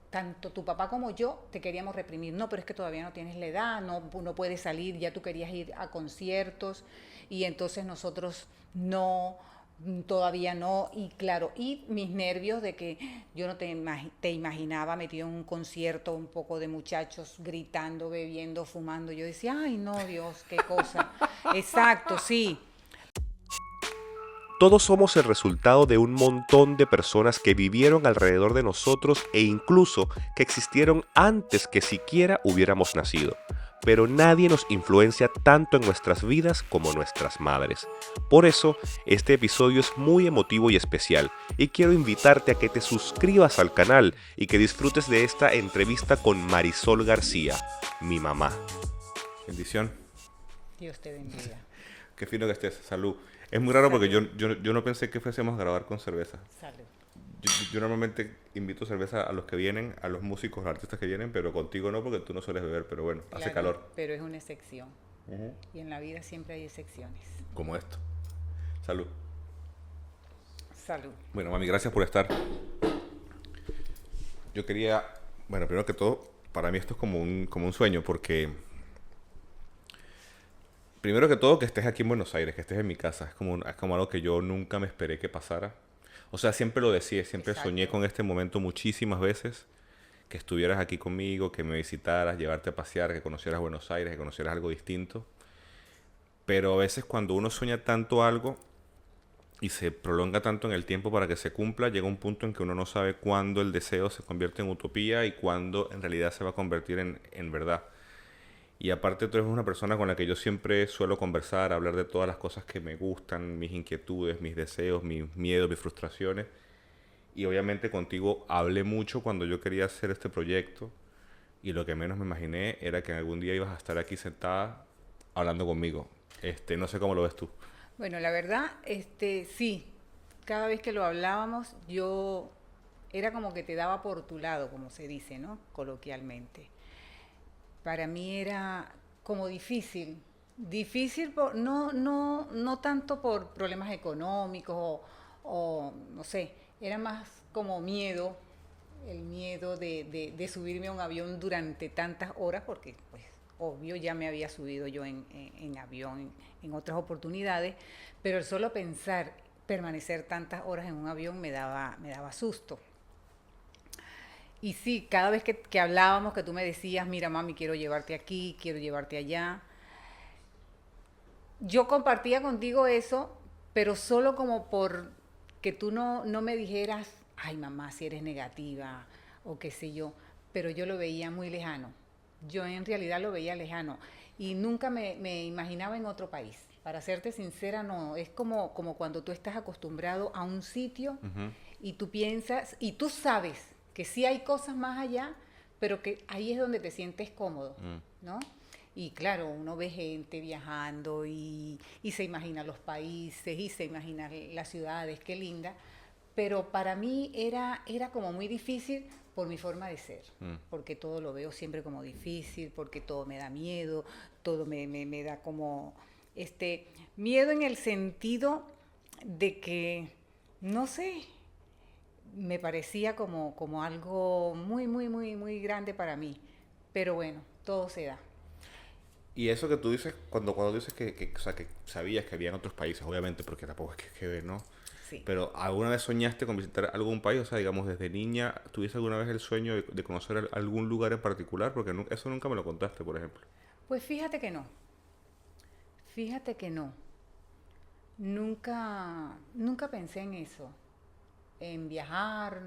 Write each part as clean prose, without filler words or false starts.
tanto tu papá como yo te queríamos reprimir. No, pero es que todavía no tienes la edad, no puedes salir, ya tú querías ir a conciertos y entonces nosotros no, todavía no. Y claro, y mis nervios de que yo no te imaginaba metido en un concierto, un poco de muchachos gritando, bebiendo, fumando. Yo decía, ay no, Dios, qué cosa. Exacto, sí. Todos somos el resultado de un montón de personas que vivieron alrededor de nosotros e incluso que existieron antes que siquiera hubiéramos nacido. Pero nadie nos influencia tanto en nuestras vidas como nuestras madres. Por eso, este episodio es muy emotivo y especial, y quiero invitarte a que te suscribas al canal y que disfrutes de esta entrevista con Marisol García, mi mamá. Bendición. Dios te bendiga. Qué fino que estés. Salud. Es muy raro porque Salud. yo no pensé que fuésemos a grabar con cerveza. Salud. Yo normalmente invito cerveza a los que vienen, a los músicos, a los artistas que vienen, pero contigo no porque tú no sueles beber, pero bueno, hace Claro, calor. pero es una excepción. Y en la vida siempre hay excepciones. Como esto. Salud. Salud. Bueno, mami, gracias por estar. Yo quería, bueno, primero que todo, para mí esto es como un sueño porque, primero que todo, que estés aquí en Buenos Aires, que estés en mi casa, es como algo que yo nunca me esperé que pasara. O sea, siempre lo decía, siempre soñé Exacto. con este momento muchísimas veces, que estuvieras aquí conmigo, que me visitaras, llevarte a pasear, que conocieras Buenos Aires, que conocieras algo distinto. Pero a veces cuando uno sueña tanto algo y se prolonga tanto en el tiempo para que se cumpla, llega un punto en que uno no sabe cuándo el deseo se convierte en utopía y cuándo en realidad se va a convertir en verdad. Y aparte tú eres una persona con la que yo siempre suelo conversar, hablar de todas las cosas que me gustan, mis inquietudes, mis deseos, mis miedos, mis frustraciones. Y obviamente contigo hablé mucho cuando yo quería hacer este proyecto y lo que menos me imaginé era que algún día ibas a estar aquí sentada hablando conmigo. No sé cómo lo ves tú. Bueno, la verdad, sí, cada vez que lo hablábamos, yo era como que te daba por tu lado, como se dice, ¿no? Coloquialmente. Para mí era como difícil, difícil no tanto por problemas económicos o no sé, era más como miedo, el miedo de subirme a un avión durante tantas horas, porque pues obvio ya me había subido yo en avión en otras oportunidades, pero el solo pensar permanecer tantas horas en un avión me daba susto. Y sí, cada vez que hablábamos, que tú me decías, mira mami, quiero llevarte aquí, quiero llevarte allá, yo compartía contigo eso, pero solo como por que tú no me dijeras, ay mamá, si eres negativa o qué sé yo, pero yo lo veía muy lejano. Yo en realidad lo veía lejano y nunca me imaginaba en otro país. Para serte sincera, no, es como cuando tú estás acostumbrado a un sitio Ujú. y tú piensas, y tú sabes que sí hay cosas más allá, pero que ahí es donde te sientes cómodo, Mm. ¿no? Y claro, uno ve gente viajando y se imagina los países y se imagina las ciudades, qué linda. Pero para mí era como muy difícil por mi forma de ser, Mm. porque todo lo veo siempre como difícil, porque todo me da miedo, todo me da como miedo en el sentido de que, no sé, me parecía como algo muy grande para mí. Pero bueno, todo se da. Y eso que tú dices, cuando dices o sea, que sabías que había en otros países, obviamente, porque tampoco es que ver, ¿no? Sí. Pero ¿alguna vez soñaste con visitar algún país? O sea, digamos, desde niña, ¿tuviste alguna vez el sueño de conocer algún lugar en particular? Porque eso nunca me lo contaste, por ejemplo. Pues fíjate que no. Nunca pensé en eso, en viajar,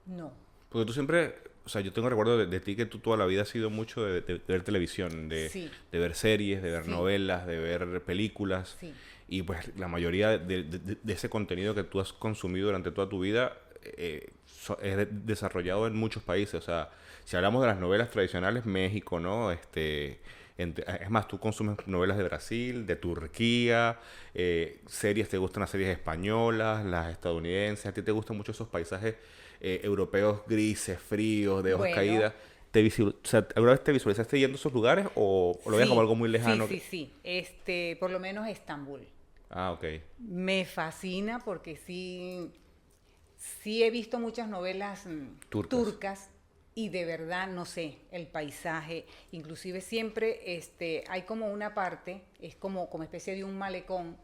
no. Porque tú siempre, o sea, yo tengo recuerdo de ti que tú toda la vida has sido mucho de ver televisión, Sí, de ver series, de ver sí, novelas, de ver películas. sí. Y pues la mayoría de ese contenido que tú has consumido durante toda tu vida desarrollado en muchos países. O sea, si hablamos de las novelas tradicionales, México, ¿no? Es más, tú consumes novelas de Brasil, de Turquía, series, te gustan las series españolas, las estadounidenses, a ti te gustan mucho esos paisajes europeos grises, fríos, de hojas Bueno, caídas. O sea, ¿alguna vez te visualizaste yendo a esos lugares o lo veías como algo sí, muy sí, lejano? sí, sí. Por lo menos Estambul. Ah, ok. Me fascina porque sí he visto muchas novelas Turcas. turcas y de verdad, no sé, el paisaje, inclusive siempre hay como una parte, es como especie de un malecón,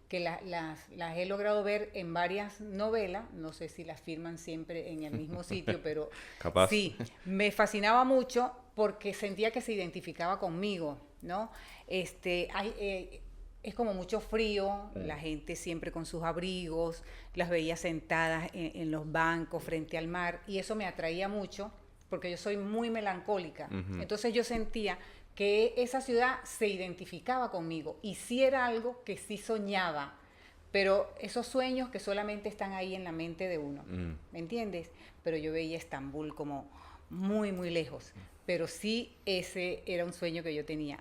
que las he logrado ver en varias novelas, no sé si las firman siempre en el mismo sitio, pero Capaz. sí, me fascinaba mucho porque sentía que se identificaba conmigo, ¿no? Es como mucho frío, la gente siempre con sus abrigos, las veía sentadas en los bancos frente al mar, y eso me atraía mucho porque yo soy muy melancólica. Entonces yo sentía que esa ciudad se identificaba conmigo y sí era algo que sí soñaba, pero esos sueños que solamente están ahí en la mente de uno, ¿me entiendes? Pero yo veía Estambul como muy, muy lejos, pero sí ese era un sueño que yo tenía.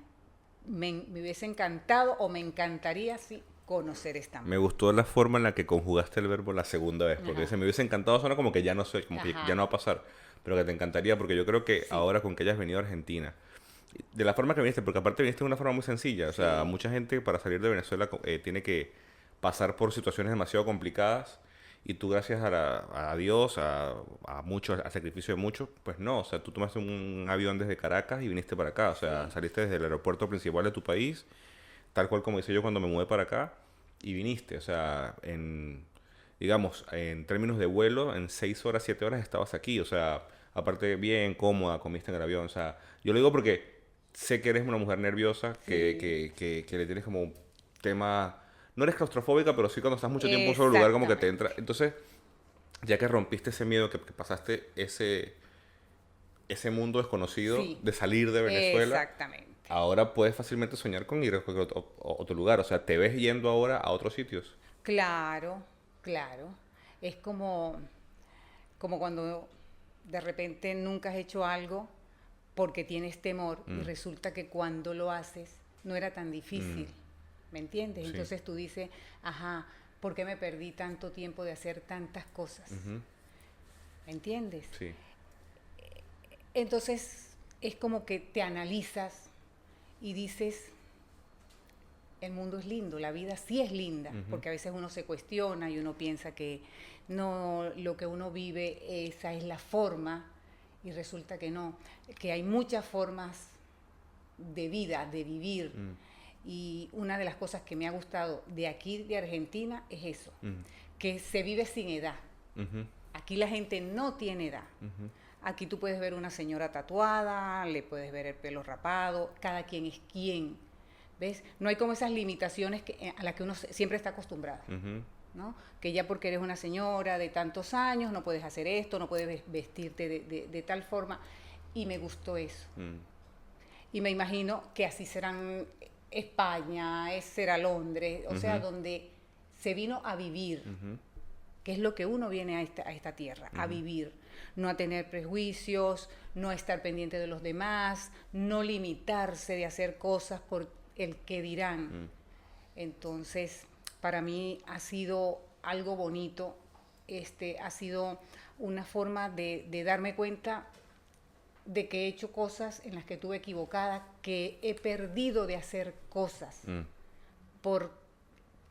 Me hubiese encantado o me encantaría, sí, conocer Me Estambul. gustó la forma en la que conjugaste el verbo la segunda vez, porque Ajá. se me hubiese encantado, suena como que ya no sé, como que ya Ajá. no va a pasar, pero que te encantaría, porque yo creo que Sí, ahora con que hayas venido a Argentina, de la forma que viniste, porque aparte viniste de una forma muy sencilla, o sea, sí, mucha gente para salir de Venezuela tiene que pasar por situaciones demasiado complicadas y tú gracias a Dios, a mucho, al sacrificio de muchos, pues no, o sea, tú tomaste un avión desde Caracas y viniste para acá, o sea, sí, saliste desde el aeropuerto principal de tu país, tal cual como hice yo cuando me mudé para acá, y viniste, o sea, digamos, en términos de vuelo, en 6 horas, 7 horas estabas aquí, o sea, aparte bien, cómoda, comiste en el avión, o sea, yo lo digo porque sé que eres una mujer nerviosa, sí. que le tienes como un tema, no eres claustrofóbica, pero sí cuando estás mucho tiempo en un solo lugar como que te entra, Exactamente. entonces, ya que rompiste ese miedo, que pasaste ese mundo desconocido Sí, de salir de Venezuela, exactamente. ahora puedes fácilmente soñar con ir a cualquier otro lugar. O sea, te ves yendo ahora a otros sitios. Claro, claro. Es como cuando de repente nunca has hecho algo porque tienes temor y Mm, resulta que cuando lo haces no era tan mm, difícil, ¿me entiendes? sí. Entonces tú dices, ajá, ¿por qué me perdí tanto tiempo de hacer tantas cosas? Ujú, ¿Me entiendes? sí. Entonces es como que te analizas y dices, el mundo es lindo, la vida sí es linda, Ujú, porque a veces uno se cuestiona y uno piensa que no, lo que uno vive, esa es la forma, y resulta que no, que hay muchas formas de vida, de vivir. mm, Y una de las cosas que me ha gustado de aquí, de Argentina, es eso, mm, que se vive sin edad. ujú, Aquí la gente no tiene edad. ujú, Aquí tú puedes ver una señora tatuada, le puedes ver el pelo rapado, cada quien es quien. ¿Ves? No hay como esas limitaciones a las que uno siempre está acostumbrado, ujú, ¿no? Que ya porque eres una señora de tantos años no puedes hacer esto, no puedes vestirte de tal forma. Y me gustó eso. mm, Y me imagino que así serán España, será Londres, o sea, ujú, donde se vino a vivir, ujú, que es lo que uno viene a esta tierra, a ujú, vivir, no a tener prejuicios, no a estar pendiente de los demás, no limitarse de hacer cosas por el que dirán. mm, Entonces, para mí ha sido algo bonito, ha sido una forma de darme cuenta de que he hecho cosas en las que estuve equivocada, que he perdido de hacer cosas mm, por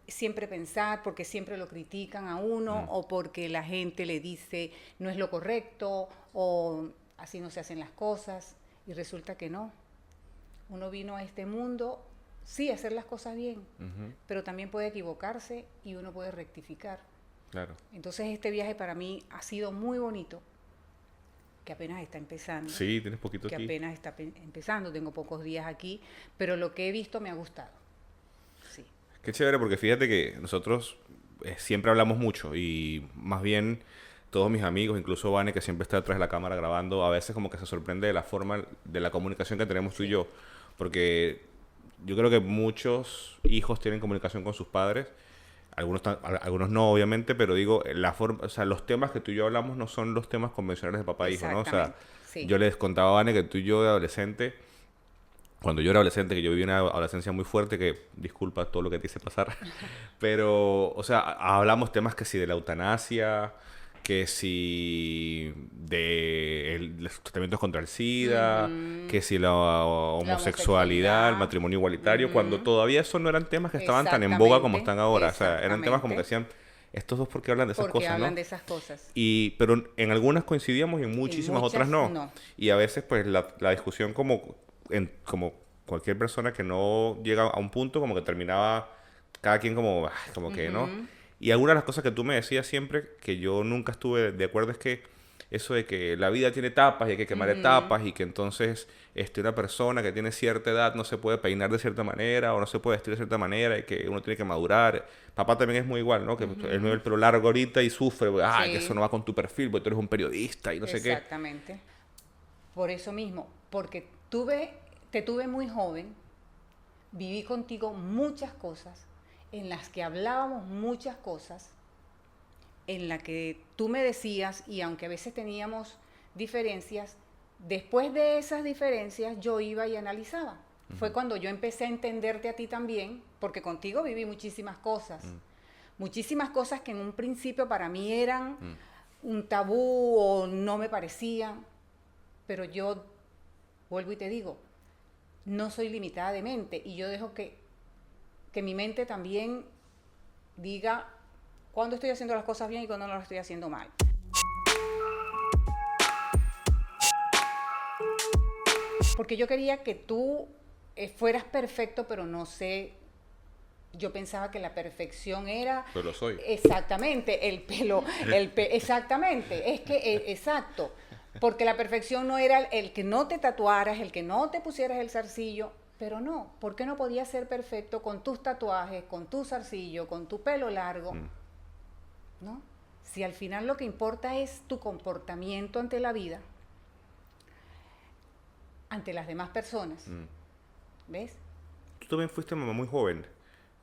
siempre pensar, porque siempre lo critican a uno mm, o porque la gente le dice no es lo correcto o así no se hacen las cosas y resulta que no. Uno vino a este mundo, sí, a hacer las cosas bien, ujú, pero también puede equivocarse y uno puede rectificar. claro. Entonces este viaje para mí ha sido muy bonito, que apenas está empezando, Sí, tienes poquito que aquí. apenas está empezando, tengo pocos días aquí, pero lo que he visto me ha gustado. Sí, Qué chévere porque fíjate que nosotros siempre hablamos mucho y más bien todos mis amigos, incluso Vane que siempre está detrás de la cámara grabando, a veces como que se sorprende de la forma de la comunicación que tenemos tú y sí, yo, porque yo creo que muchos hijos tienen comunicación con sus padres, algunos no obviamente, pero digo, la forma, o sea, los temas que tú y yo hablamos no son los temas convencionales de papá e hijo, ¿no? O sea, exactamente, sí. yo les contaba a Vane que tú y yo de adolescente cuando yo era adolescente, que yo viví una adolescencia muy fuerte, que disculpa todo lo que te hice pasar, pero, o sea, hablamos temas que si de la eutanasia, que si de los tratamientos contra el SIDA, Ujú. que si la La homosexualidad, el homosexualidad. matrimonio igualitario, cuando Ujú. todavía eso no eran temas que estaban tan en boga como Exactamente, están ahora, o sea, eran temas como que exactamente. hacían, estos dos porque hablan de esas Porque cosas, hablan ¿no? de esas cosas. Pero en algunas coincidíamos y en muchísimas otras muchas, no. no. Y a veces, pues, la discusión como cualquier persona que no llega a un punto, como que terminaba cada quien como, "Ay", como que, ¿no? Ujú. Y alguna de las cosas que tú me decías siempre, que yo nunca estuve de acuerdo, es que eso de que la vida tiene etapas y hay que quemar Ujú. etapas y que entonces una persona que tiene cierta edad no se puede peinar de cierta manera o no se puede vestir de cierta manera y que uno tiene que madurar. Papá también es muy igual, ¿no? Que él me ve Ujú. el pelo largo ahorita y sufre, porque, ay, que eso Sí, no va con tu perfil, porque tú eres un periodista y no sé qué. exactamente. Por eso mismo, porque te tuve muy joven, viví contigo muchas cosas, en las que hablábamos muchas cosas, en la que tú me decías, y aunque a veces teníamos diferencias, después de esas diferencias yo iba y analizaba. Fue cuando yo empecé a entenderte a ti también, porque contigo viví muchísimas cosas que en un principio para mí eran un tabú o no me parecían, pero yo vuelvo y te digo, no soy limitada de mente y yo dejo que mi mente también diga cuándo estoy haciendo las cosas bien y cuándo no las estoy haciendo mal. Porque yo quería que tú fueras perfecto, pero no sé, yo pensaba que la perfección era Pero lo soy. exactamente el pelo, exactamente, es que exacto, porque la perfección no era el que no te tatuaras, el que no te pusieras el zarcillo, pero no, ¿por qué no podías ser perfecto con tus tatuajes, con tu zarcillo, con tu pelo largo? ¿No? Si al final lo que importa es tu comportamiento ante la vida, ante las demás personas, ¿ves? Tú también fuiste mamá muy joven.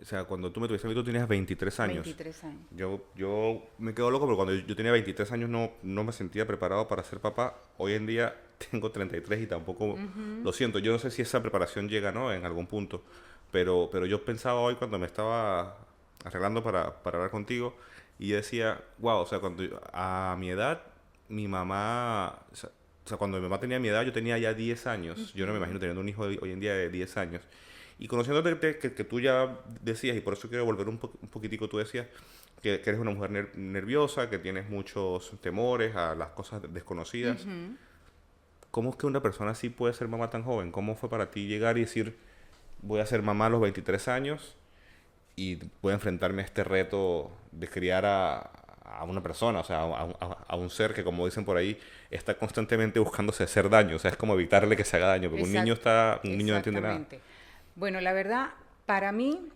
O sea, cuando tú me tuviste a mí, tú tenías 23 años. 23 años. Yo me quedo loco, pero cuando yo tenía 23 años no me sentía preparado para ser papá. Hoy en día tengo 33 y tampoco lo siento. Yo no sé si esa preparación llega, ¿no? En algún punto. Pero yo pensaba hoy cuando me estaba arreglando para hablar contigo y yo decía, wow, o sea, a mi edad, mi mamá, o sea, cuando mi mamá tenía mi edad, yo tenía ya 10 años. Yo no me imagino teniendo un hijo hoy en día de 10 años. Y conociéndote que tú ya decías, y por eso quiero volver un poquitico, tú decías que eres una mujer nerviosa, que tienes muchos temores a las cosas desconocidas. ¿Cómo es que una persona así puede ser mamá tan joven? ¿Cómo fue para ti llegar y decir, voy a ser mamá a los 23 años y voy a enfrentarme a este reto de criar a una persona, o sea, a un ser que, como dicen por ahí, está constantemente buscándose hacer daño? O sea, es como evitarle que se haga daño, porque un niño no entiende nada. Exactamente. Bueno, la verdad, para mí,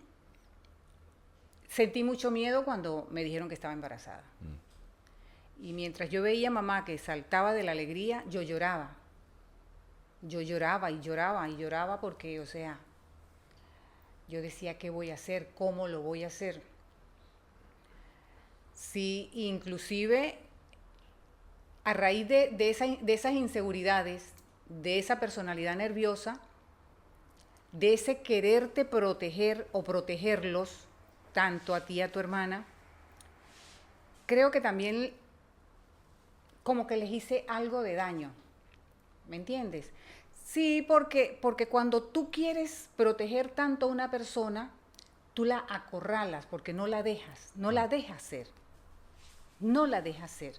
sentí mucho miedo cuando me dijeron que estaba embarazada. Y mientras yo veía a mamá que saltaba de la alegría, yo lloraba. Yo lloraba y lloraba y lloraba porque, o sea, yo decía, ¿qué voy a hacer? ¿Cómo lo voy a hacer? Sí, inclusive a raíz de esas inseguridades, de esa personalidad nerviosa, de ese quererte proteger o protegerlos, tanto a ti y a tu hermana, creo que también como que les hice algo de daño, ¿me entiendes? Sí, porque cuando tú quieres proteger tanto a una persona, tú la acorralas porque no la dejas, no la dejas ser, no la dejas ser,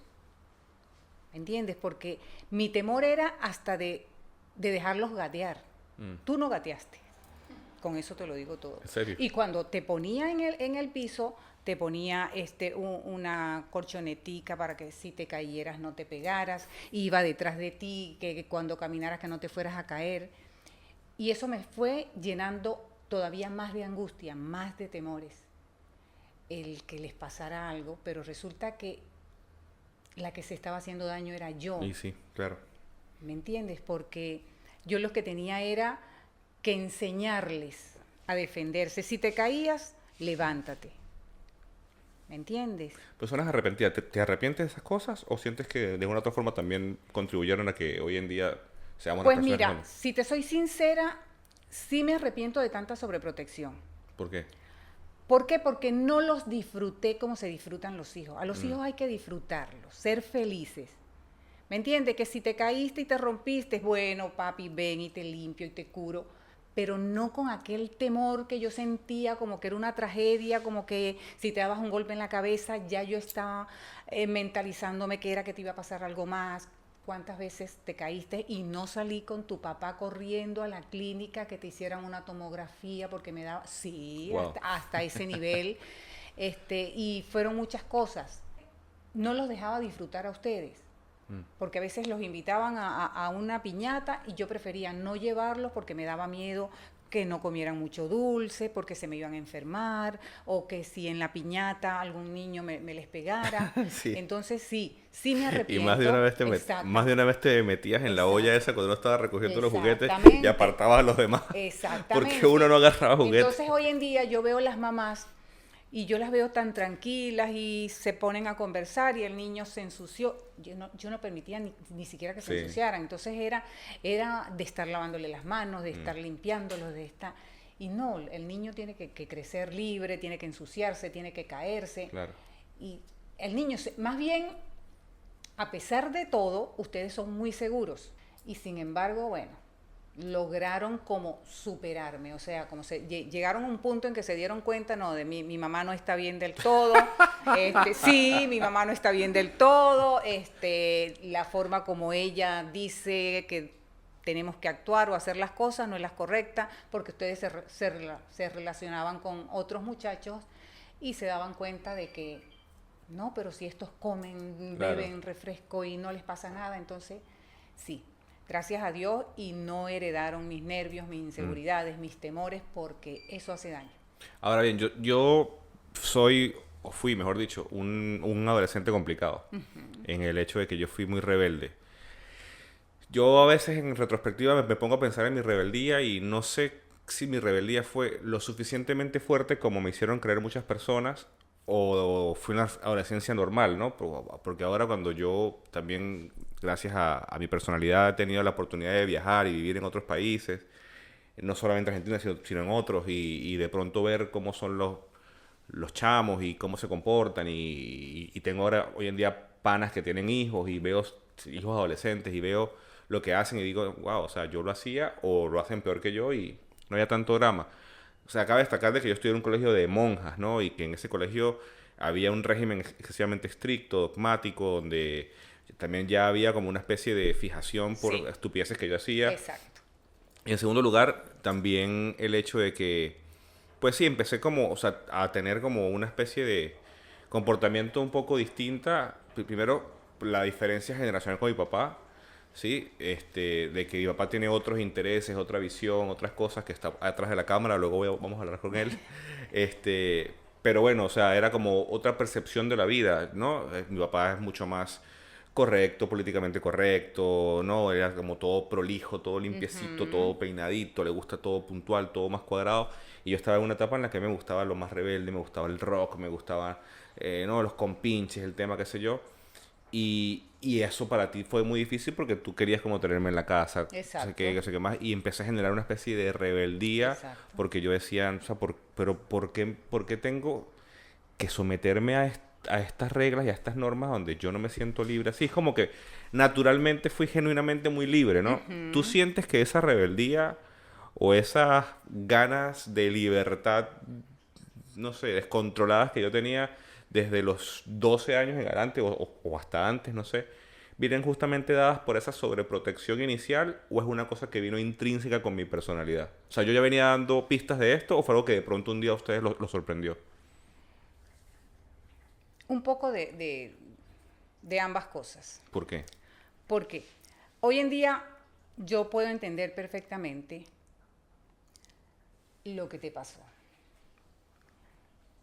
¿me entiendes? Porque mi temor era hasta de dejarlos gatear. Tú no gateaste. Con eso te lo digo todo. ¿En serio? Y cuando te ponía en el piso, te ponía una colchonetica para que si te cayeras no te pegaras, iba detrás de ti, que cuando caminaras que no te fueras a caer. Y eso me fue llenando todavía más de angustia, más de temores, el que les pasara algo, pero resulta que la que se estaba haciendo daño era yo. Y sí, claro. ¿Me entiendes? Porque yo lo que tenía era que enseñarles a defenderse. Si te caías, levántate. ¿Me entiendes? Personas arrepentidas, ¿te arrepientes de esas cosas o sientes que de alguna otra forma también contribuyeron a que hoy en día seamos las Pues personas que mira, somos? si te soy sincera, sí me arrepiento de tanta sobreprotección. ¿Por qué? ¿Por qué? Porque no los disfruté como se disfrutan los hijos. A los hijos hay que disfrutarlos, ser felices. ¿Me entiendes? Que si te caíste y te rompiste, bueno, papi, ven y te limpio y te curo. pero no con aquel temor que yo sentía, como que era una tragedia, como que si te dabas un golpe en la cabeza, ya yo estaba mentalizándome que era que te iba a pasar algo más. ¿Cuántas veces te caíste y no salí con tu papá corriendo a la clínica que te hicieran una tomografía porque me daba, sí, Wow. hasta ese nivel, y fueron muchas cosas. No los dejaba disfrutar a ustedes, porque a veces los invitaban a una piñata y yo prefería no llevarlos porque me daba miedo que no comieran mucho dulce, porque se me iban a enfermar, o que si en la piñata algún niño me les pegara. Sí. Entonces sí me Y arrepiento. más de una vez te metías en la olla esa cuando uno estaba recogiendo los juguetes y Exactamente. apartabas a los demás. Exactamente. Porque uno no agarraba juguetes. Entonces hoy en día yo veo las mamás y yo las veo tan tranquilas y se ponen a conversar y el niño se ensució. Yo no permitía ni siquiera que se Sí. ensuciaran. Entonces era de estar lavándole las manos, de estar limpiándolos, de estar... Y no, el niño tiene que crecer libre, tiene que ensuciarse, tiene que caerse. Claro. Y el niño, más bien, a pesar de todo, ustedes son muy seguros. Y sin embargo, bueno, lograron como superarme, o sea, como llegaron a un punto en que se dieron cuenta, no, de mi mamá no está bien del todo, sí, mi mamá no está bien del todo, la forma como ella dice que tenemos que actuar o hacer las cosas no es la correcta, porque ustedes se relacionaban con otros muchachos y se daban cuenta de que, no, pero si estos comen, Claro. beben refresco y no les pasa nada, entonces, sí. Gracias a Dios y no heredaron mis nervios, mis inseguridades, mis temores, porque eso hace daño. Ahora bien, yo soy, o fui, mejor dicho, un adolescente complicado. En el hecho de que yo fui muy rebelde. Yo a veces en retrospectiva me pongo a pensar en mi rebeldía y no sé si mi rebeldía fue lo suficientemente fuerte como me hicieron creer muchas personas o fue una adolescencia normal, ¿no? Porque ahora cuando yo también, gracias a mi personalidad, he tenido la oportunidad de viajar y vivir en otros países, no solamente en Argentina, sino en otros, y de pronto ver cómo son los chamos y cómo se comportan, y tengo ahora, hoy en día, panas que tienen hijos, y veo hijos adolescentes, y veo lo que hacen, y digo, wow, o sea, yo lo hacía, o lo hacen peor que yo, y no había tanto drama. O sea, cabe destacar de que yo estudié en un colegio de monjas, ¿no? Y que en ese colegio había un régimen excesivamente estricto, dogmático, donde también ya había como una especie de fijación por Sí. estupideces que yo hacía. Exacto. Y en segundo lugar, también el hecho de que, pues sí, empecé como, o sea, a tener como una especie de comportamiento un poco distinta. Primero, la diferencia generacional con mi papá, ¿sí? De que mi papá tiene otros intereses, otra visión, otras cosas que está atrás de la cámara, luego vamos a hablar con él. Pero bueno, o sea, era como otra percepción de la vida, ¿no? Mi papá es mucho más correcto, políticamente correcto, ¿no? Era como todo prolijo, todo limpiecito, todo peinadito, le gusta todo puntual, todo más cuadrado. Y yo estaba en una etapa en la que me gustaba lo más rebelde, me gustaba el rock, me gustaba, ¿no? Los compinches, el tema, qué sé yo. Y eso para ti fue muy difícil porque tú querías como tenerme en la casa, Exacto. no sé qué más, y empecé a generar una especie de rebeldía Exacto. porque yo decía, o sea, pero por qué tengo que someterme a estas reglas y a estas normas donde yo no me siento libre? Así es como que naturalmente fui genuinamente muy libre, ¿no? ¿Tú sientes que esa rebeldía o esas ganas de libertad, no sé, descontroladas que yo tenía desde los 12 años en adelante o hasta antes, no sé, vienen justamente dadas por esa sobreprotección inicial o es una cosa que vino intrínseca con mi personalidad? O sea, ¿yo ya venía dando pistas de esto o fue algo que de pronto un día a ustedes lo sorprendió? Un poco de ambas cosas. ¿Por qué? Porque hoy en día yo puedo entender perfectamente lo que te pasó.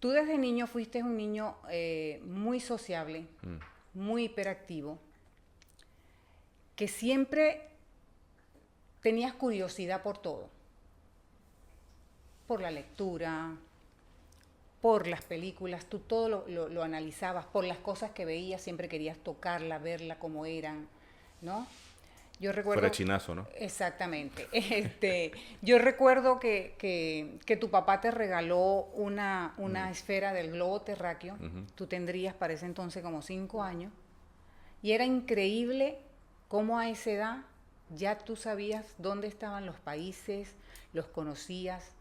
Tú desde niño fuiste un niño muy sociable, muy hiperactivo, que siempre tenías curiosidad por todo, por la lectura, por las películas, tú todo lo analizabas, por las cosas que veías, siempre querías tocarla, verla como eran, ¿no? Yo recuerdo... Fuera chinazo, ¿no? Exactamente. Yo recuerdo que tu papá te regaló una esfera del globo terráqueo. Tú tendrías para ese entonces como 5 años. Y era increíble cómo a esa edad ya tú sabías dónde estaban los países, los conocías.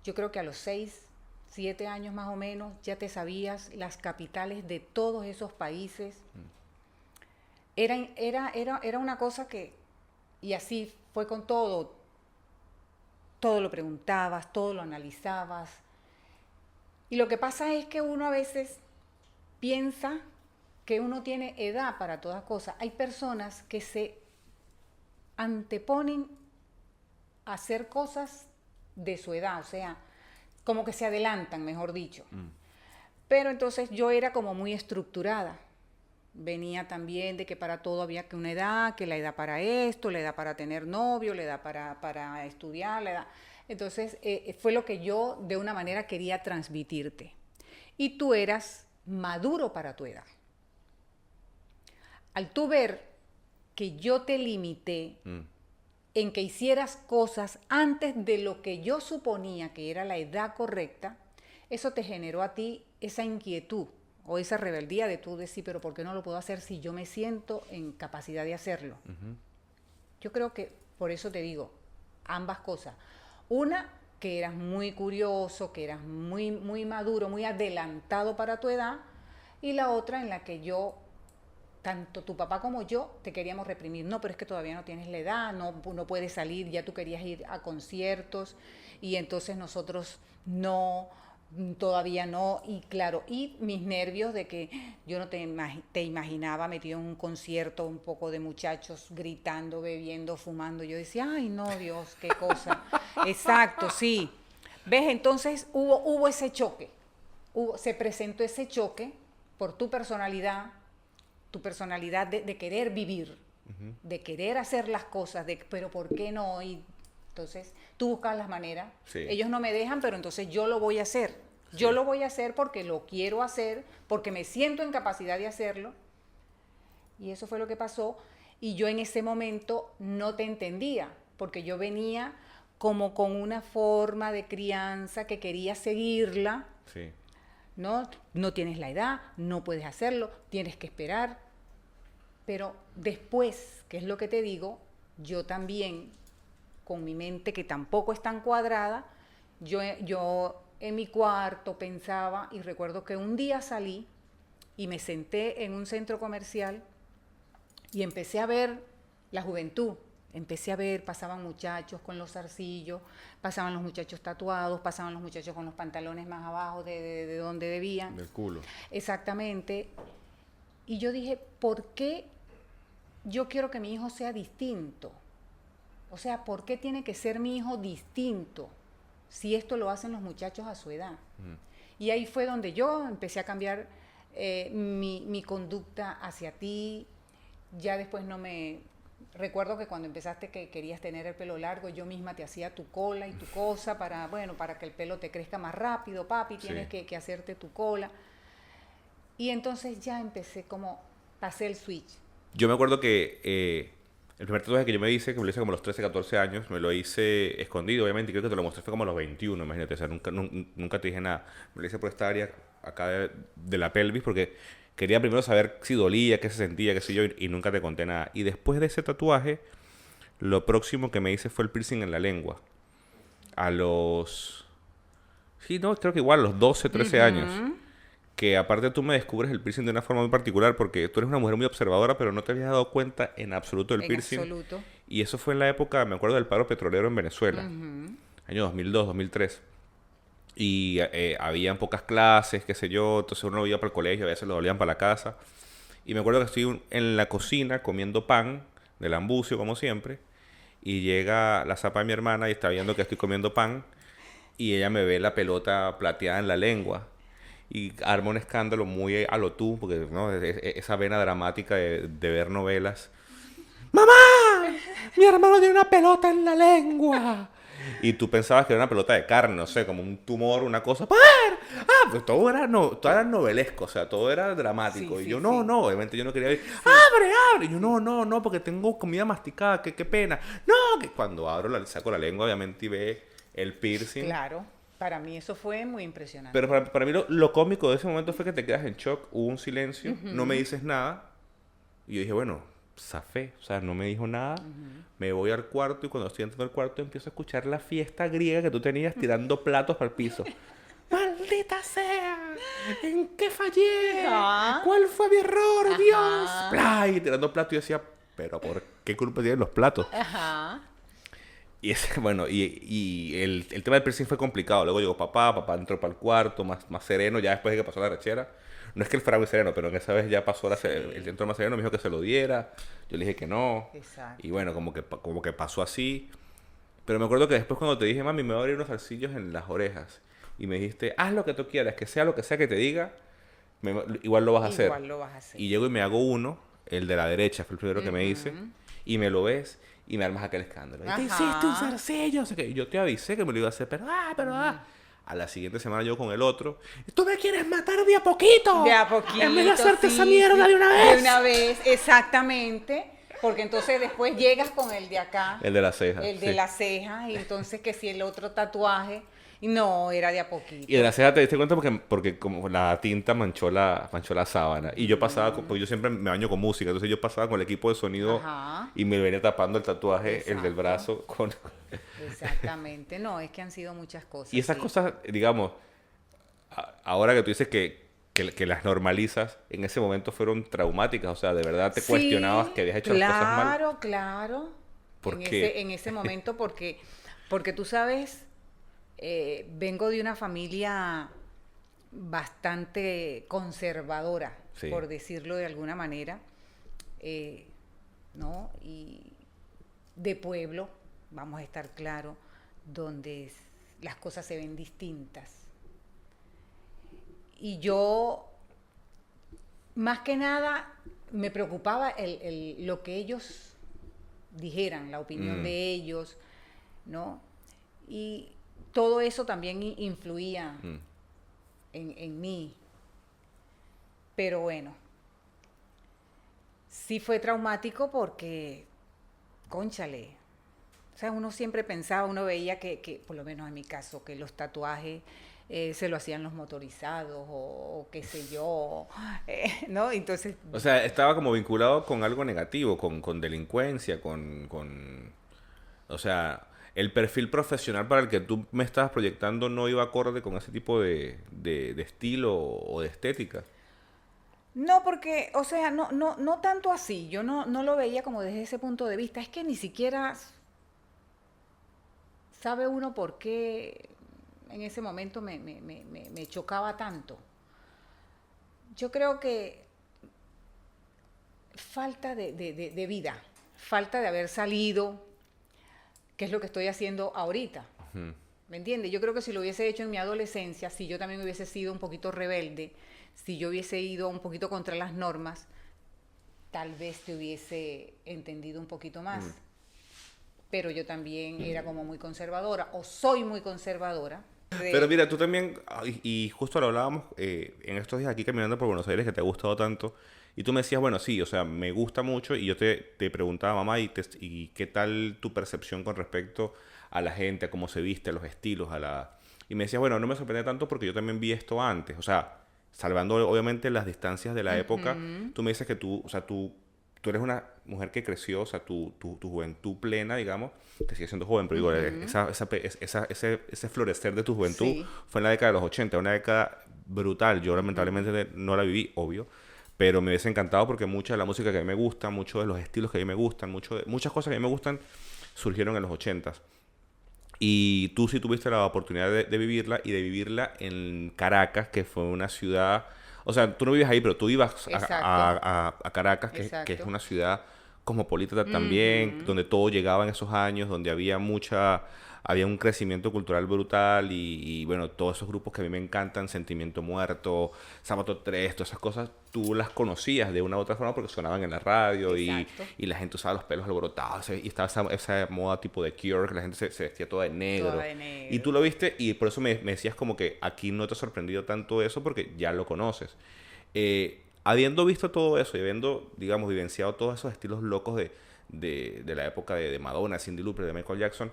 Yo creo que a los 6, 7 años más o menos ya te sabías las capitales de todos esos países. Era una cosa que, y así fue con todo lo preguntabas, todo lo analizabas. Y lo que pasa es que uno a veces piensa que uno tiene edad para todas cosas. Hay personas que se anteponen a hacer cosas de su edad, o sea, como que se adelantan, mejor dicho. Pero entonces yo era como muy estructurada. Venía también de que para todo había que una edad, que la edad para esto, la edad para tener novio, la edad para estudiar, la edad. Entonces fue lo que yo de una manera quería transmitirte. Y tú eras maduro para tu edad. Al tú ver que yo te limité en que hicieras cosas antes de lo que yo suponía que era la edad correcta, eso te generó a ti esa inquietud o esa rebeldía de tú decir, pero ¿por qué no lo puedo hacer si yo me siento en capacidad de hacerlo? Yo creo que por eso te digo, ambas cosas. Una, que eras muy curioso, que eras muy, muy maduro, muy adelantado para tu edad, y la otra en la que yo, tanto tu papá como yo, te queríamos reprimir. No, pero es que todavía no tienes la edad, no puedes salir, ya tú querías ir a conciertos, y entonces nosotros no, todavía no, y claro, y mis nervios de que yo no te imaginaba metido en un concierto, un poco de muchachos gritando, bebiendo, fumando. Yo decía, ay no, Dios, qué cosa. Exacto, sí. ¿Ves? Entonces hubo ese choque, se presentó ese choque por tu personalidad de querer vivir, de querer hacer las cosas, pero ¿por qué no? Y entonces tú buscas las maneras. Sí. Ellos no me dejan, pero entonces yo lo voy a hacer. Sí. Yo lo voy a hacer porque lo quiero hacer, porque me siento en capacidad de hacerlo. Y eso fue lo que pasó. Y yo en ese momento no te entendía, porque yo venía como con una forma de crianza que quería seguirla. Sí. No tienes la edad, no puedes hacerlo, tienes que esperar. Pero después, que es lo que te digo, yo también, con mi mente que tampoco es tan cuadrada, yo en mi cuarto pensaba, y recuerdo que un día salí y me senté en un centro comercial y empecé a ver la juventud. Empecé a ver, pasaban muchachos con los zarcillos, pasaban los muchachos tatuados, pasaban los muchachos con los pantalones más abajo de donde debían. Del culo. Exactamente. Y yo dije, ¿por qué yo quiero que mi hijo sea distinto? O sea, ¿por qué tiene que ser mi hijo distinto si esto lo hacen los muchachos a su edad? Y ahí fue donde yo empecé a cambiar mi conducta hacia ti. Ya después no me... Recuerdo que cuando empezaste que querías tener el pelo largo, yo misma te hacía tu cola y tu cosa para que el pelo te crezca más rápido, papi, tienes que hacerte tu cola. Y entonces ya empecé como, pasé el switch. Yo me acuerdo que el primer tatuaje que yo me hice, que me lo hice como a los 13, 14 años, me lo hice escondido, obviamente, y creo que te lo mostré fue como a los 21, imagínate, o sea, nunca te dije nada. Me lo hice por esta área acá de la pelvis, porque quería primero saber si dolía, qué se sentía, qué sé yo, y nunca te conté nada. Y después de ese tatuaje, lo próximo que me hice fue el piercing en la lengua. A los... Sí, no, creo que igual a los 12, 13 años. Que aparte tú me descubres el piercing de una forma muy particular, porque tú eres una mujer muy observadora, pero no te habías dado cuenta en absoluto del piercing. En absoluto. Y eso fue en la época, me acuerdo, del paro petrolero en Venezuela. Año 2002, 2003. Y habían pocas clases, qué sé yo, entonces uno iba para el colegio, a veces lo volvían para la casa. Y me acuerdo que estoy en la cocina comiendo pan del ambucio, como siempre, y llega la zapa de mi hermana y está viendo que estoy comiendo pan, y ella me ve la pelota plateada en la lengua, y arma un escándalo muy a lo tú, porque ¿no? Esa vena dramática de ver novelas. ¡Mamá! ¡Mi hermano tiene una pelota en la lengua! Y tú pensabas que era una pelota de carne, no sé, como un tumor, una cosa. Pues todo era novelesco, o sea, todo era dramático. Sí, y yo, no, obviamente yo no quería ir. ¡Abre! Y yo, no, porque tengo comida masticada, qué pena. No, que cuando saco la lengua, obviamente, y ve el piercing. Claro, para mí eso fue muy impresionante. Pero para mí lo cómico de ese momento fue que te quedas en shock, hubo un silencio, no me dices nada. Y yo dije, bueno, zafé, o sea, no me dijo nada. Me voy al cuarto y cuando estoy entrando al cuarto empiezo a escuchar la fiesta griega que tú tenías tirando platos al piso. ¡Maldita sea! ¿En qué fallé? Ajá. ¿Cuál fue mi error, Ajá. Dios? ¡Plah! Y tirando platos y yo decía, ¿pero por qué culpa tienen los platos? Ajá. Y ese, bueno, y el tema del piercing fue complicado. Luego llegó papá entró para el cuarto, más sereno, ya después de que pasó la rechera. No es que él fuera muy sereno, pero en esa vez ya pasó el entró más sereno, me dijo que se lo diera. Yo le dije que no. Exacto. Y bueno, como que pasó así. Pero me acuerdo que después cuando te dije, mami, me voy a abrir unos zarcillos en las orejas. Y me dijiste, haz lo que tú quieras, que sea lo que sea que te diga, igual lo vas a hacer. Igual lo vas a hacer. Y llego y me hago uno, el de la derecha, fue el primero que me hice. Y me lo ves y me armas aquel escándalo. Y te hiciste un zarcillo. O sea, que yo te avisé que me lo iba a hacer, pero A la siguiente semana yo con el otro. ¡Tú me quieres matar de a poquito! De a poquito. En vez de hacerte sí, esa mierda sí, de una vez. De una vez, exactamente. Porque entonces después llegas con el de acá. El de la ceja. El de la ceja. Y entonces que si el otro tatuaje. Y no, era de a poquito. Y de la ceja te diste cuenta porque como la tinta manchó la sábana. Y yo pasaba, porque yo siempre me baño con música, entonces yo pasaba con el equipo de sonido Ajá. y me venía tapando el tatuaje, el del Exacto. brazo. Exactamente. No, es que han sido muchas cosas. Y esas sí. cosas, digamos, ahora que tú dices que las normalizas, en ese momento fueron traumáticas. O sea, de verdad te Sí, cuestionabas que habías hecho las cosas mal. Claro, claro. ¿Por en qué? en ese momento, porque tú sabes, vengo de una familia bastante conservadora, Sí. por decirlo de alguna manera, ¿no? Y de pueblo, vamos a estar claros, donde las cosas se ven distintas. Y yo, más que nada, me preocupaba lo que ellos dijeran, la opinión de ellos, ¿no? Y todo eso también influía en mí. Pero bueno, sí fue traumático porque, cónchale, o sea, uno siempre pensaba, uno veía que por lo menos en mi caso, que los tatuajes se lo hacían los motorizados o qué sé yo, ¿no? Entonces, O sea, estaba como vinculado con algo negativo, con delincuencia, o sea, el perfil profesional para el que tú me estabas proyectando no iba acorde con ese tipo de estilo o de estética. no porque, o sea, no tanto así, yo no lo veía como desde ese punto de vista, es que ni siquiera sabe uno por qué en ese momento me chocaba tanto. Yo creo que falta de vida, falta de haber salido, que es lo que estoy haciendo ahorita. ¿Me entiendes? Yo creo que si lo hubiese hecho en mi adolescencia, si yo también hubiese sido un poquito rebelde, si yo hubiese ido un poquito contra las normas, tal vez te hubiese entendido un poquito más. Pero yo también era como muy conservadora, o soy muy conservadora. Pero mira, tú también, y justo lo hablábamos en estos días aquí caminando por Buenos Aires, que te ha gustado tanto, y tú me decías, bueno, sí, o sea, me gusta mucho, y yo te preguntaba, mamá, ¿y qué tal tu percepción con respecto a la gente, a cómo se viste, a los estilos, Y me decías, bueno, no me sorprende tanto porque yo también vi esto antes, o sea, salvando obviamente las distancias de la época, tú me dices que o sea, tú eres una mujer que creció, o sea, tu juventud plena, digamos, que sigue siendo joven, pero digo, ese florecer de tu juventud Sí. fue en la década de los 80, una década brutal. Yo lamentablemente no la viví, obvio, pero me hubiese encantado porque mucha de la música que a mí me gusta, muchos de los estilos que a mí me gustan, muchas cosas que a mí me gustan surgieron en los 80s. Y tú sí tuviste la oportunidad de vivirla y de vivirla en Caracas, que fue una ciudad... O sea, tú no vives ahí, pero tú ibas Exacto. a Caracas, que es Exacto. una ciudad cosmopolita también, donde todo llegaba en esos años, donde había había un crecimiento cultural brutal y bueno, todos esos grupos que a mí me encantan, Sentimiento Muerto, Sábado 3, todas esas cosas, tú las conocías de una u otra forma porque sonaban en la radio Exacto. y la gente usaba los pelos alborotados y estaba esa moda tipo de Cure, que la gente se vestía toda de negro. Toda de negro. Y tú lo viste y por eso me decías como que aquí no te ha sorprendido tanto eso porque ya lo conoces. Habiendo visto todo eso y habiendo, digamos, vivenciado todos esos estilos locos de la época de Madonna, Cyndi Lauper, de Michael Jackson,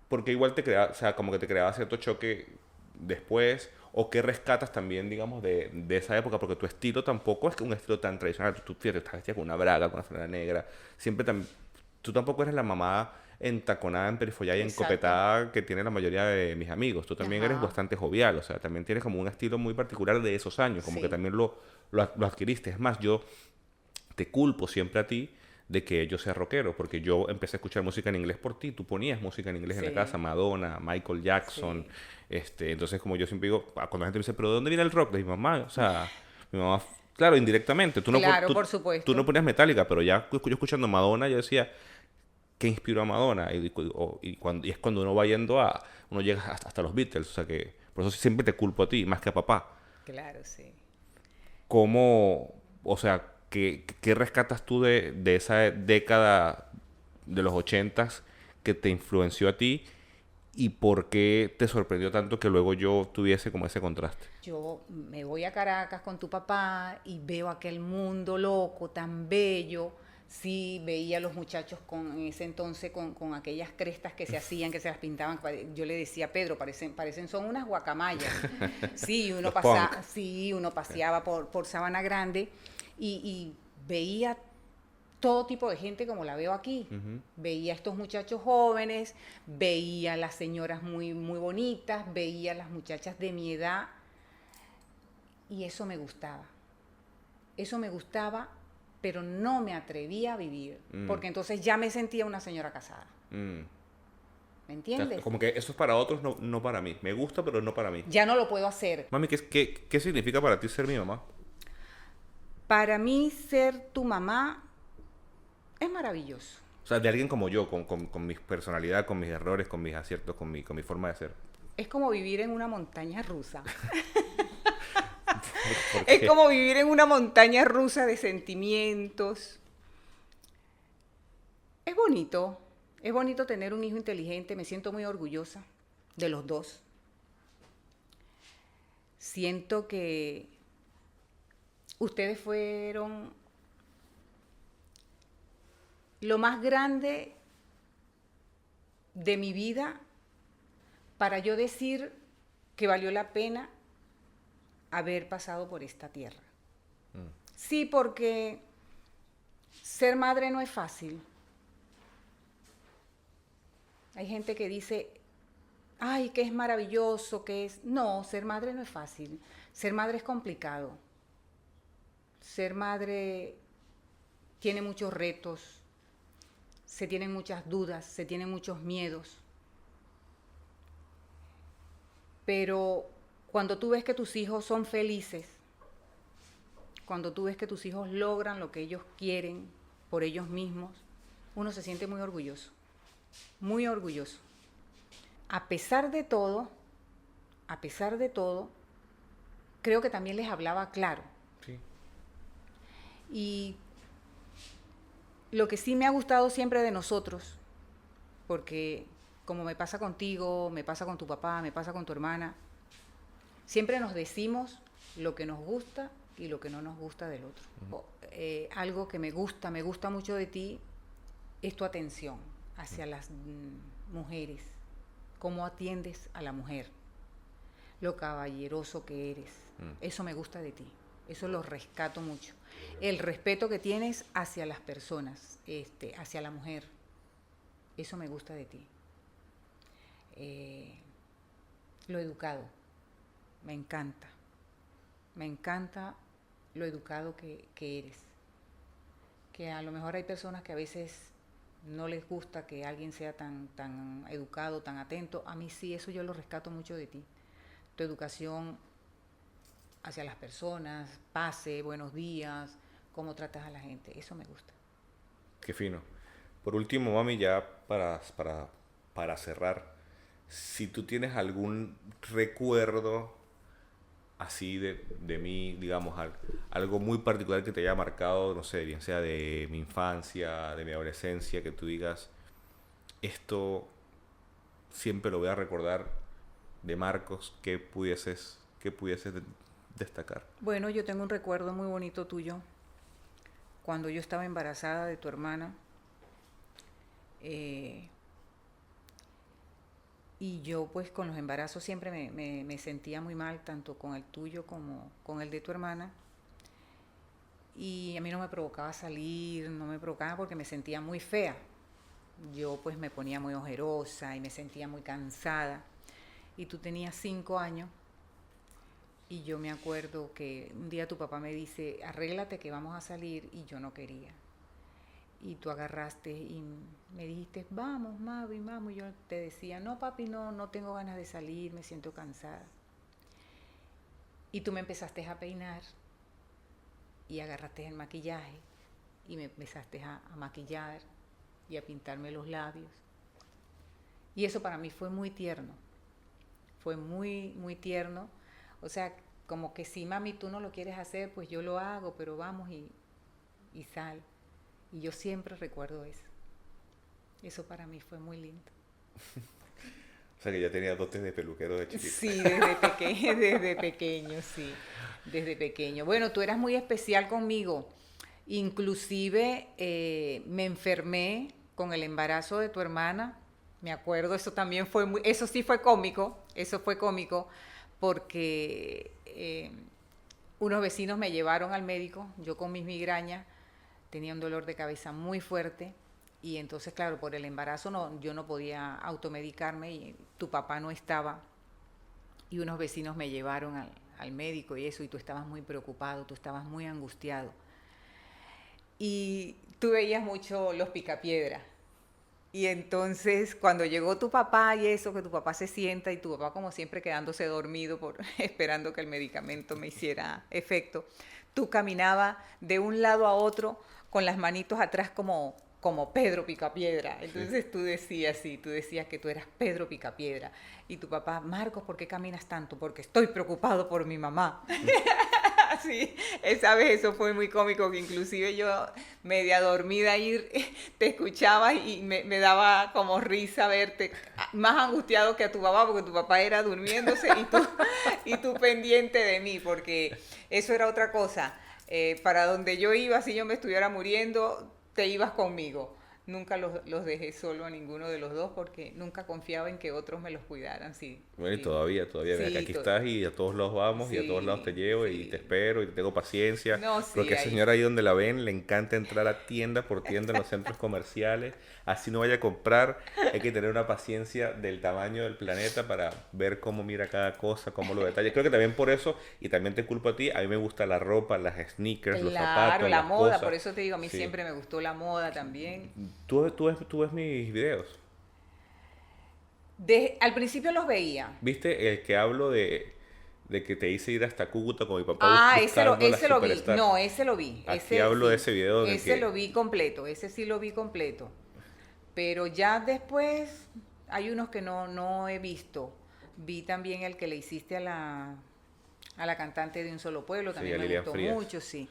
porque igual o sea, como que te creaba cierto choque después? ¿O qué rescatas también, digamos, de esa época? Porque tu estilo tampoco es que un estilo tan tradicional. Tú fíjate, estás vestida con una braga, con una franela negra. Siempre tú tampoco eres la mamá entaconada, emperifollada y Exacto. encopetada que tiene la mayoría de mis amigos. Tú también eres Ajá. bastante jovial. O sea, también tienes como un estilo muy particular de esos años. Como que Sí. también lo adquiriste. Es más, yo te culpo siempre a ti de que yo sea rockero, porque yo empecé a escuchar música en inglés por ti. Tú ponías música en inglés en la casa, Sí. Madonna, Michael Jackson. Sí. Entonces, como yo siempre digo, cuando la gente me dice, ¿pero de dónde viene el rock? De mi mamá. O sea, mi mamá, claro, indirectamente. Claro, por Tú no supuesto. ponías Metallica, pero ya yo escuchando Madonna, yo decía, ¿qué inspiró a Madonna? Y es cuando uno va yendo uno llega hasta los Beatles. O sea que, por eso siempre te culpo a ti, más que a papá. Claro, sí. ¿Cómo, o sea, qué rescatas tú de esa década de los ochentas que te influenció a ti y por qué te sorprendió tanto que luego yo tuviese como ese contraste? Yo me voy a Caracas con tu papá y veo aquel mundo loco, tan bello. Sí, veía a los muchachos en ese entonces con aquellas crestas que se hacían, que se las pintaban. Yo le decía a Pedro, parecen son unas guacamayas. Sí, Los punk. sí, uno paseaba por Sabana Grande y veía todo tipo de gente como la veo aquí. Ujú. Veía a estos muchachos jóvenes, veía a las señoras muy, muy bonitas, veía a las muchachas de mi edad y eso me gustaba. Eso me gustaba, pero no me atrevía a vivir, Mm, porque entonces ya me sentía una señora casada. mm. ¿Me O sea, entiendes? como que eso es para otros, no, no para mí. Me gusta, pero no para mí. Ya no lo puedo hacer. Mami, ¿qué significa para ti ser mi mamá? Para mí ser tu mamá es maravilloso. O sea, de alguien como yo, con mi personalidad, con mis errores, con mis aciertos, con mi forma de ser. Es como vivir en una montaña rusa. ¿Por Es qué? como vivir en una montaña rusa de sentimientos. Es bonito tener un hijo inteligente, me siento muy orgullosa de los dos. Siento que ustedes fueron lo más grande de mi vida para yo decir que valió la pena haber pasado por esta tierra. Mm, Sí, porque ser madre no es fácil. Hay gente que dice, ay, que es maravilloso, que es... No, ser madre no es fácil. Ser madre es complicado. Ser madre tiene muchos retos, se tienen muchas dudas, se tienen muchos miedos. Pero cuando tú ves que tus hijos son felices, cuando tú ves que tus hijos logran lo que ellos quieren por ellos mismos, uno se siente muy orgulloso, muy orgulloso. A pesar de todo, a pesar de todo, creo que también les hablaba claro. sí. Y lo que sí me ha gustado siempre de nosotros, porque como me pasa contigo, me pasa con tu papá, me pasa con tu hermana, siempre nos decimos lo que nos gusta y lo que no nos gusta del otro. Algo que me gusta mucho de ti, es tu atención hacia las mujeres, cómo atiendes a la mujer, lo caballeroso que eres. Mm. Eso me gusta de ti, eso lo rescato mucho. El respeto que tienes hacia las personas, hacia la mujer, eso me gusta de ti. Eh, lo educado, me encanta lo educado que eres. Que a lo mejor hay personas que a veces no les gusta que alguien sea tan educado, tan atento. A mí sí, eso yo lo rescato mucho de ti. Tu educación hacia las personas, pase, buenos días, cómo tratas a la gente, eso me gusta. Qué fino. Por último, mami, ya para cerrar, si tú tienes algún recuerdo así de mí, digamos, algo muy particular que te haya marcado, no sé, bien sea de mi infancia, de mi adolescencia, que tú digas, esto siempre lo voy a recordar de Marcos, que pudieses destacar. Bueno, yo tengo un recuerdo muy bonito tuyo. Cuando yo estaba embarazada de tu hermana, eh, Y yo pues con los embarazos siempre me sentía muy mal, tanto con el tuyo como con el de tu hermana. Y a mí no me provocaba salir, no me provocaba porque me sentía muy fea. Yo pues me ponía muy ojerosa y me sentía muy cansada. Y tú tenías 5 años y yo me acuerdo que un día tu papá me dice, arréglate que vamos a salir y yo no quería. Y tú agarraste y me dijiste, vamos, Mavi, vamos. Y yo te decía, no, papi, no, no tengo ganas de salir, me siento cansada. Y tú me empezaste a peinar y agarraste el maquillaje y me empezaste a maquillar y a pintarme los labios. Y eso para mí fue muy tierno, fue muy, muy tierno. O sea, como que si mami tú no lo quieres hacer, pues yo lo hago, pero vamos y sal. Y yo siempre recuerdo eso. Eso para mí fue muy lindo. O sea que ya tenía dotes de peluquero de chiquito. Sí, desde pequeño, sí, desde pequeño. Bueno, tú eras muy especial conmigo. Inclusive me enfermé con el embarazo de tu hermana. Me acuerdo, eso también fue muy, eso sí fue cómico, eso fue cómico, porque unos vecinos me llevaron al médico, yo con mis migrañas, tenía un dolor de cabeza muy fuerte y entonces, claro, por el embarazo no, yo no podía automedicarme y tu papá no estaba y unos vecinos me llevaron al médico y eso y tú estabas muy preocupado, tú estabas muy angustiado y tú veías mucho Los Picapiedra. Y entonces cuando llegó tu papá y eso, que tu papá se sienta y tu papá como siempre quedándose dormido esperando que el medicamento me hiciera efecto, tú caminabas de un lado a otro con las manitos atrás como Pedro Picapiedra. Entonces sí. Tú decías que tú eras Pedro Picapiedra. Y tu papá, Marcos, ¿por qué caminas tanto? Porque estoy preocupado por mi mamá. Sí, esa vez eso fue muy cómico, que inclusive yo media dormida ahí te escuchaba y me daba como risa verte más angustiado que a tu papá, porque tu papá era durmiéndose y tú pendiente de mí, porque eso era otra cosa. Para donde yo iba, si yo me estuviera muriendo, te ibas conmigo. Nunca los dejé solo a ninguno de los dos porque nunca confiaba en que otros me los cuidaran. Sí, bueno, y sí. todavía, Sí, aquí estás y a todos lados vamos sí, y a todos lados te llevo y te espero y te tengo paciencia. No, sí, Porque a esa señora ahí donde la ven le encanta entrar a tienda por tienda en los centros comerciales. Así no vaya a comprar, hay que tener una paciencia del tamaño del planeta para ver cómo mira cada cosa, cómo lo detalla. Creo que también por eso, y también te culpo a ti, a mí me gusta la ropa, las sneakers, los zapatos, Claro, la las moda, cosas. por eso te digo, a mí Sí. siempre me gustó la moda también. Tú ves mis videos. Al principio los veía. ¿Viste el que hablo de que te hice ir hasta Cúcuta con mi papá Ah, buscando la ese lo vi. Superstar? No, ese lo vi. Aquí Ese hablo sí. de ese video en el Ese que... lo vi completo, ese sí lo vi completo. Pero ya después hay unos que no he visto. Vi también el que le hiciste a la cantante de Un Solo Pueblo, Sí, también a me Lilian gustó Frías. mucho, sí.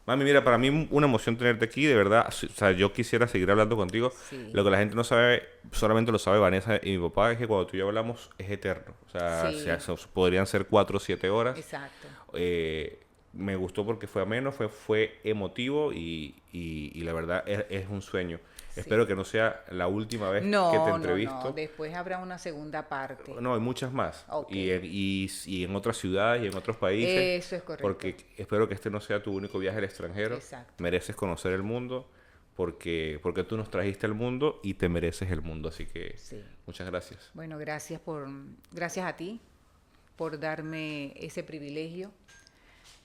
Mami, mira, para mí una emoción tenerte aquí, de verdad. O sea, yo quisiera seguir hablando contigo. Sí. Lo que la gente no sabe, solamente lo sabe Vanessa y mi papá, es que cuando tú y yo hablamos es eterno. O sea, Sí. podrían ser 4 o 7 horas. Exacto. Me gustó porque fue ameno, fue emotivo y la verdad es un sueño. Sí. Espero que no sea la última vez que te No, entrevisto. después habrá una segunda parte. No, hay muchas más. Ok. Y en otras ciudades y en otros países. Eso es correcto. Porque espero que este no sea tu único viaje al extranjero. Exacto. Mereces conocer el mundo porque tú nos trajiste al mundo y te mereces el mundo. Así que Sí. muchas gracias. Bueno, gracias a ti por darme ese privilegio.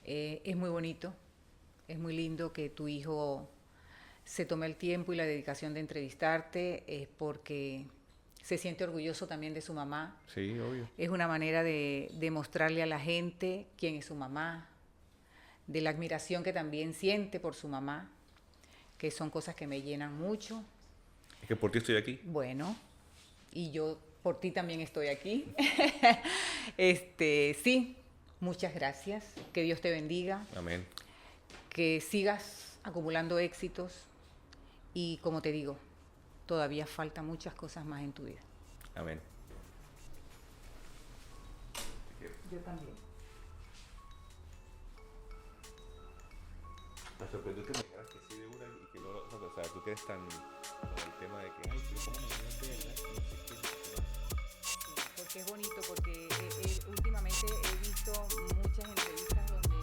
Es muy bonito, es muy lindo que tu hijo se tome el tiempo y la dedicación de entrevistarte, es porque se siente orgulloso también de su mamá. Sí, obvio. Es una manera de mostrarle a la gente quién es su mamá, de la admiración que también siente por su mamá, que son cosas que me llenan mucho. Es que por ti estoy aquí. Bueno, y yo por ti también estoy aquí. Sí, muchas gracias. Que Dios te bendiga. Amén. Que sigas acumulando éxitos y, como te digo, todavía faltan muchas cosas más en tu vida. Amén. Yo también. Me sorprendió que me dijeras que sí de una y que no, o sea, tú que eres tan con el tema de que, ay, pero ¿cómo me voy a enterar? No sé qué. que es bonito porque últimamente he visto muchas entrevistas donde